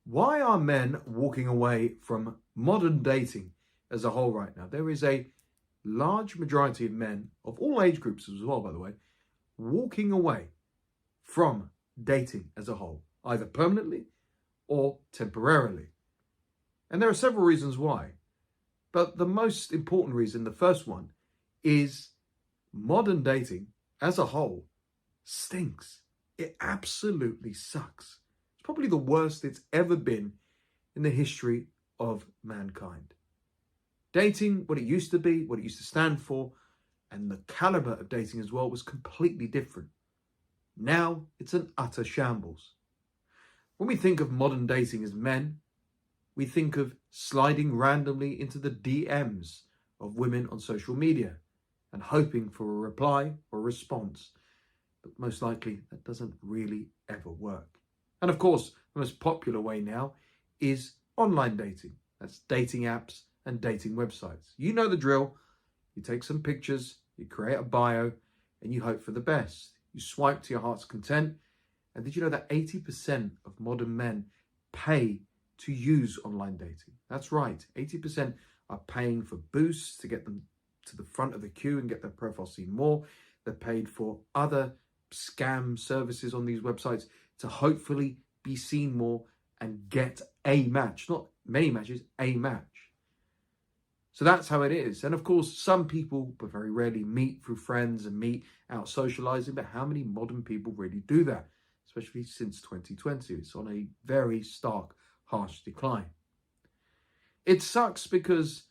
Why are men walking away from modern dating as a whole right now? There is a large majority of men, of all age groups as well, by the way, walking away from dating as a whole, either permanently or temporarily. And there are several reasons why. But the most important reason, the first one, is modern dating as a whole stinks. It absolutely sucks. It's probably the worst it's ever been in the history of mankind. Dating, what it used to be, what it used to stand for, and the caliber of dating as well was completely different. Now it's an utter shambles. When we think of modern dating as men, we think of sliding randomly into the DMs of women on social media and hoping for a reply or a response. But most likely that doesn't really ever work. And of course, the most popular way now is online dating. That's dating apps and dating websites. You know the drill. You take some pictures, you create a bio, and you hope for the best. You swipe to your heart's content. And did you know that 80% of modern men pay to use online dating? That's right, 80% are paying for boosts to get them to the front of the queue and get their profile seen more. They're paid for other scam services on these websites to hopefully be seen more and get a match, not many matches, a match. So that's how it is. And of course, some people, but very rarely, meet through friends and meet out socializing. But how many modern people really do that? Especially since 2020. It's on a very stark, harsh decline. It sucks because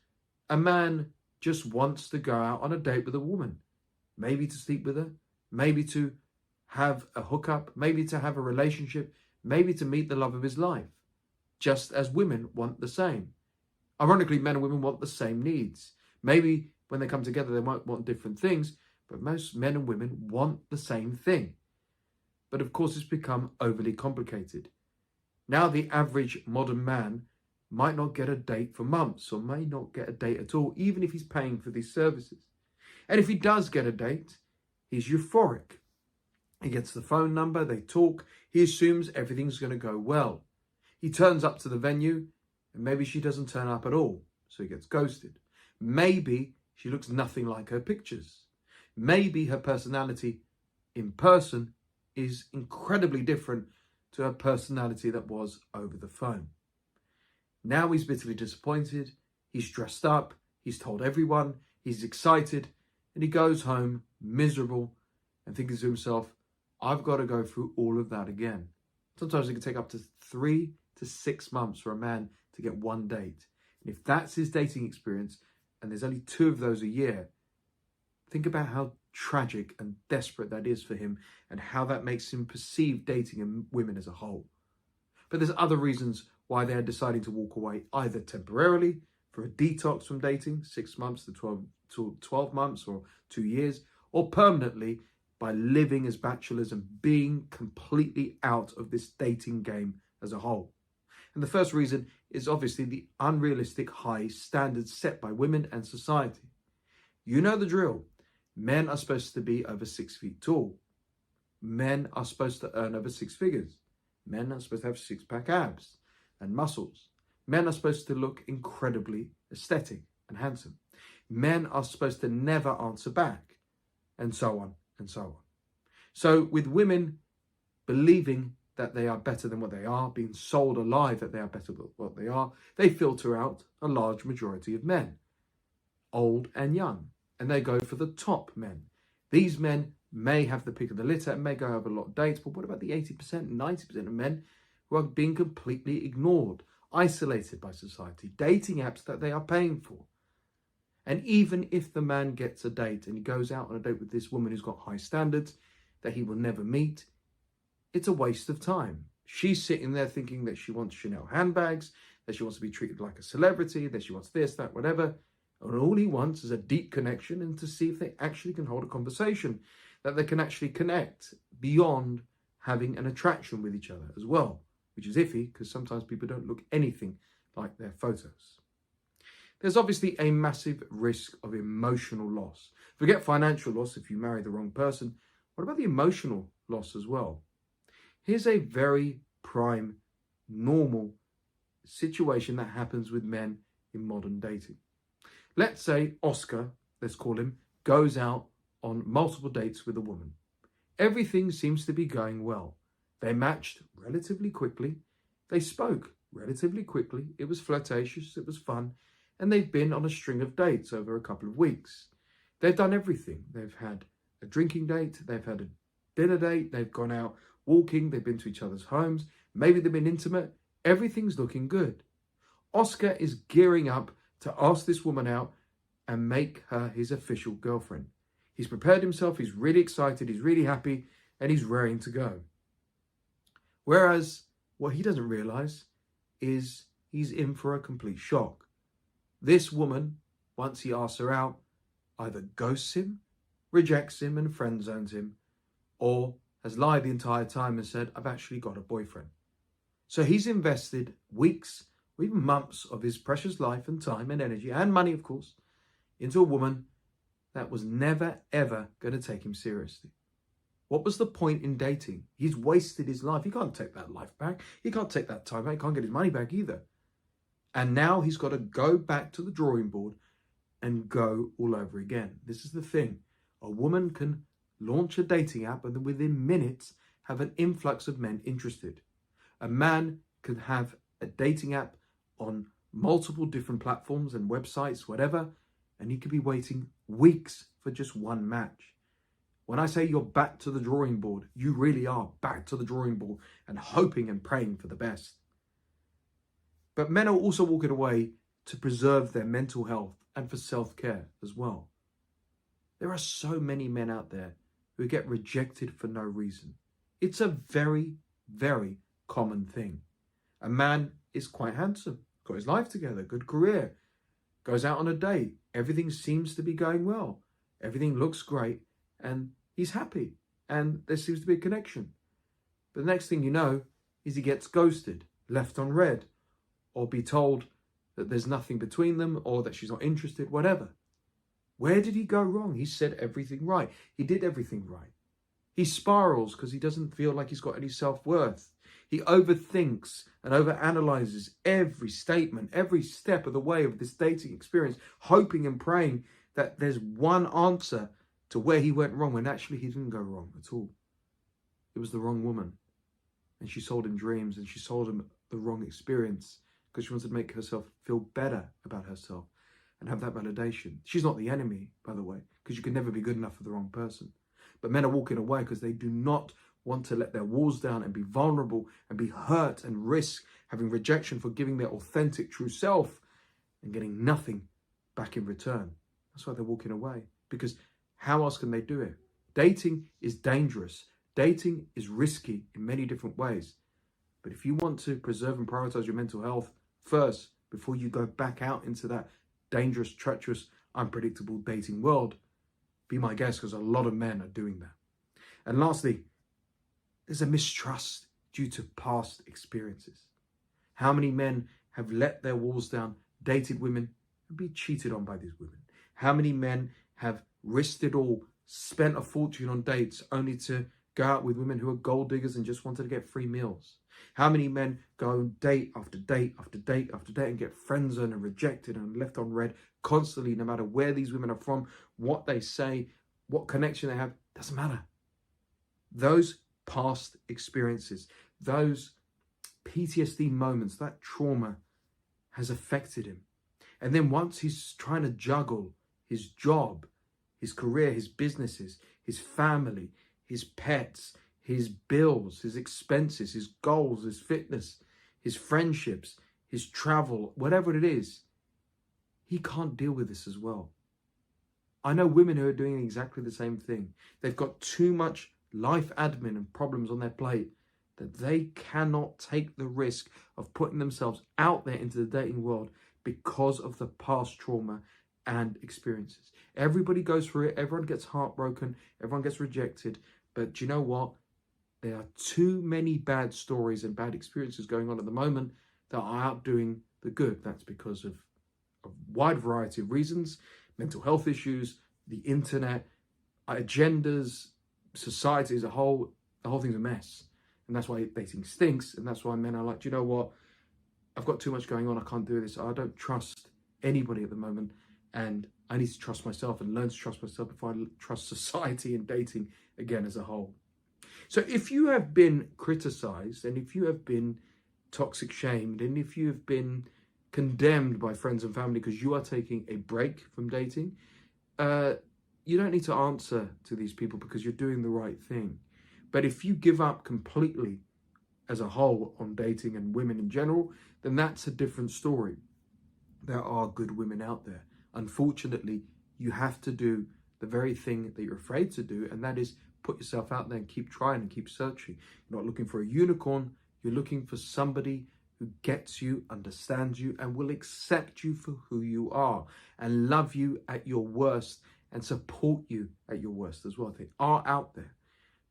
a man just wants to go out on a date with a woman. Maybe to sleep with her, maybe to have a hookup, maybe to have a relationship, maybe to meet the love of his life. Just as women want the same. Ironically, men and women want the same needs. Maybe when they come together, they might want different things, but most men and women want the same thing. But of course, it's become overly complicated. Now the average modern man might not get a date for months or may not get a date at all, even if he's paying for these services. And if he does get a date, he's euphoric. He gets the phone number, they talk, he assumes everything's going to go well. He turns up to the venue and maybe she doesn't turn up at all, so he gets ghosted. Maybe she looks nothing like her pictures. Maybe her personality in person is incredibly different to her personality that was over the phone. Now he's bitterly disappointed, he's dressed up, he's told everyone, he's excited, and he goes home miserable and thinking to himself, I've got to go through all of that again. Sometimes it can take up to 3 to 6 months for a man to get one date. And if that's his dating experience, and there's only 2 of those a year, think about how tragic and desperate that is for him and how that makes him perceive dating and women as a whole. But there's other reasons why they're deciding to walk away, either temporarily for a detox from dating, 6 months to 12 months or 2 years, or permanently by living as bachelors and being completely out of this dating game as a whole. And the first reason is obviously the unrealistic high standards set by women and society. You know the drill. Men are supposed to be over 6 feet tall. Men are supposed to earn over 6 figures. Men are supposed to have 6-pack abs and muscles. Men are supposed to look incredibly aesthetic and handsome. Men are supposed to never answer back, and so on and so on. So with women believing that they are better than what they are, being sold a lie that they are better than what they are, they filter out a large majority of men, old and young, and they go for the top men. These men may have the pick of the litter and may go over a lot of dates, but what about the 80%, 90% of men who are being completely ignored, isolated by society, dating apps that they are paying for? And even if the man gets a date and he goes out on a date with this woman who's got high standards that he will never meet, it's a waste of time. She's sitting there thinking that she wants Chanel handbags, that she wants to be treated like a celebrity, that she wants this, that, whatever. And all he wants is a deep connection and to see if they actually can hold a conversation, that they can actually connect beyond having an attraction with each other as well, which is iffy because sometimes people don't look anything like their photos. There's obviously a massive risk of emotional loss. Forget financial loss if you marry the wrong person. What about the emotional loss as well? Here's a very prime, normal situation that happens with men in modern dating. Let's say Oscar, let's call him, goes out on multiple dates with a woman. Everything seems to be going well. They matched relatively quickly. They spoke relatively quickly. It was flirtatious, it was fun, and they've been on a string of dates over a couple of weeks. They've done everything. They've had a drinking date, they've had a dinner date, they've gone out walking, they've been to each other's homes, maybe they've been intimate. Everything's looking good. Oscar is gearing up to ask this woman out and make her his official girlfriend. He's prepared himself, he's really excited, he's really happy, and he's raring to go. Whereas what he doesn't realize is he's in for a complete shock. This woman, once he asks her out, either ghosts him, rejects him and friend zones him, or has lied the entire time and said, I've actually got a boyfriend. So he's invested weeks or even months of his precious life and time and energy and money, of course, into a woman that was never, ever going to take him seriously. What was the point in dating? He's wasted his life. He can't take that life back. He can't take that time back. He can't get his money back either. And now he's got to go back to the drawing board and go all over again. This is the thing. A woman can launch a dating app and then within minutes have an influx of men interested. A man can have a dating app on multiple different platforms and websites, whatever, and he could be waiting weeks for just one match. When I say you're back to the drawing board, you really are back to the drawing board and hoping and praying for the best. But men are also walking away to preserve their mental health and for self-care as well. There are so many men out there who get rejected for no reason. It's a very, very common thing. A man is quite handsome, got his life together, good career, goes out on a date, everything seems to be going well, everything looks great, and he's happy, and there seems to be a connection. But the next thing you know is he gets ghosted, left on red, or be told that there's nothing between them or that she's not interested, whatever. Where did he go wrong? He said everything right. He did everything right. He spirals because he doesn't feel like he's got any self-worth. He overthinks and overanalyzes every statement, every step of the way of this dating experience, hoping and praying that there's one answer to where he went wrong, when actually he didn't go wrong at all. It was the wrong woman. And she sold him dreams, and she sold him the wrong experience because she wanted to make herself feel better about herself and have that validation. She's not the enemy, by the way, because you can never be good enough for the wrong person. But men are walking away because they do not want to let their walls down and be vulnerable and be hurt and risk having rejection for giving their authentic, true self and getting nothing back in return. That's why they're walking away, because how else can they do it? Dating is dangerous. Dating is risky in many different ways. But if you want to preserve and prioritize your mental health first, before you go back out into that dangerous, treacherous, unpredictable dating world, be my guest, because a lot of men are doing that. And lastly, there's a mistrust due to past experiences. How many men have let their walls down, dated women, and be cheated on by these women? How many men have risked it all, spent a fortune on dates, only to go out with women who are gold diggers and just wanted to get free meals? How many men go on date after date after date after date and get friend zoned and rejected and left on red constantly, no matter where these women are from, what they say, what connection they have, doesn't matter. Those past experiences, those PTSD moments, that trauma has affected him. And then once he's trying to juggle his job, his career, his businesses, his family, his pets, his bills, his expenses, his goals, his fitness, his friendships, his travel, whatever it is, he can't deal with this as well. I know women who are doing exactly the same thing. They've got too much life admin and problems on their plate that they cannot take the risk of putting themselves out there into the dating world because of the past trauma and experiences. Everybody goes through it. Everyone gets heartbroken. Everyone gets rejected. But do you know what? There are too many bad stories and bad experiences going on at the moment that are outdoing the good. That's because of a wide variety of reasons: mental health issues, the internet, agendas, society as a whole. The whole thing's a mess. And that's why dating stinks. And that's why men are like, do you know what? I've got too much going on, I can't do this, I don't trust anybody at the moment, and I need to trust myself and learn to trust myself before I trust society and dating again as a whole. So if you have been criticized, and if you have been toxic shamed, and if you have been condemned by friends and family because you are taking a break from dating, you don't need to answer to these people because you're doing the right thing. But if you give up completely as a whole on dating and women in general, then that's a different story. There are good women out there. Unfortunately, you have to do the very thing that you're afraid to do, and that is put yourself out there and keep trying and keep searching. You're not looking for a unicorn, you're looking for somebody who gets you, understands you, and will accept you for who you are, and love you at your worst, and support you at your worst as well. They are out there.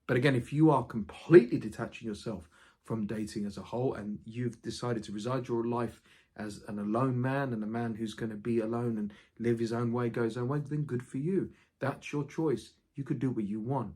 But again, if you are completely detaching yourself from dating as a whole, and you've decided to reside your life as an alone man, and a man who's going to be alone and live his own way, go his own way, then good for you. That's your choice. You could do what you want.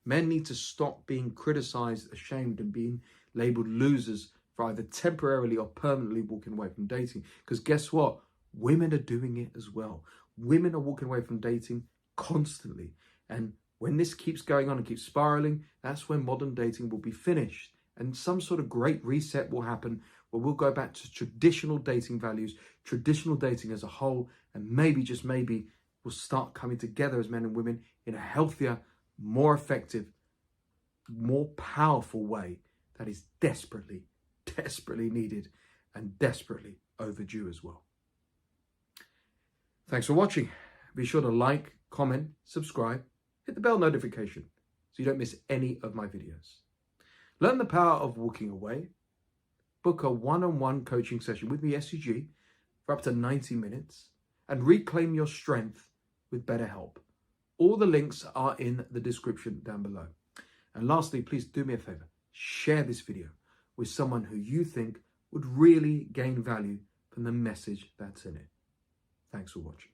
Men need to stop being criticized, ashamed, and being labeled losers for either temporarily or permanently walking away from dating. Because guess what? Women are doing it as well. Women are walking away from dating constantly. And when this keeps going on and keeps spiraling, that's when modern dating will be finished. And some sort of great reset will happen where we'll go back to traditional dating values, traditional dating as a whole, and maybe, just maybe, we'll start coming together as men and women in a healthier, more effective, more powerful way that is desperately, desperately needed and desperately overdue as well. Thanks for watching. Be sure to like, comment, subscribe, hit the bell notification so you don't miss any of my videos. Learn the power of walking away. Book a one-on-one coaching session with me, SCG, for up to 90 minutes and reclaim your strength with BetterHelp. All the links are in the description down below. And lastly, please do me a favor. Share this video with someone who you think would really gain value from the message that's in it. Thanks for watching.